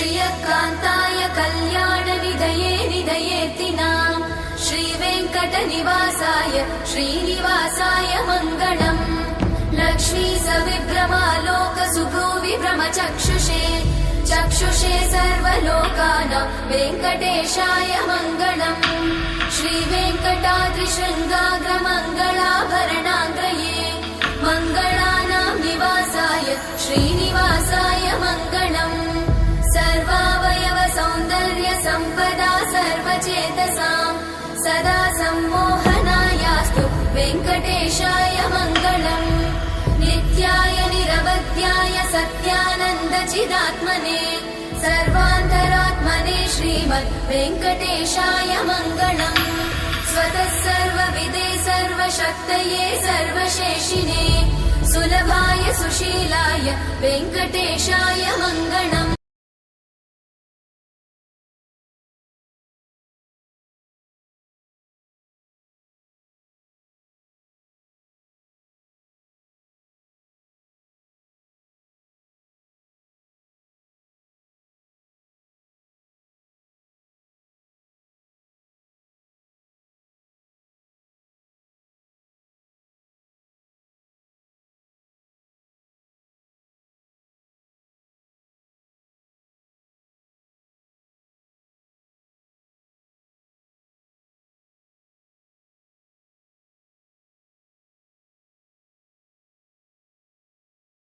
श्रियकान्ताय कल्याणनिधये निधयेतिनाम् श्रीवेङ्कटनिवासाय श्रीनिवासाय मङ्गलम् लक्ष्मी सविभ्रमालोकसुभ्रूविभ्रमचक्षुषे चक्षुषे सर्वलोकानां वेङ्कटेशाय मङ्गलम् श्रीवेङ्कटाद्रिशृङ्गाग्रमङ्गलाभरणाङ्गये मङ्गलानां निवासाय श्रीनिवासाय मङ्गलम् सर्वावयव सौन्दर्य सम्पदा सर्वचेतसां सदा सम्मोहनायास्तु वेङ्कटेशाय मङ्गलम् नित्याय निरवध्याय सत्यानन्दचिदात्मने सर्वान्तरात्मने श्रीमद् वेङ्कटेशाय मङ्गलम् स्वतः सर्वविदे सर्वशक्तये सर्वशेषिने सुलभाय सुशीलाय वेङ्कटेशाय मङ्गलम्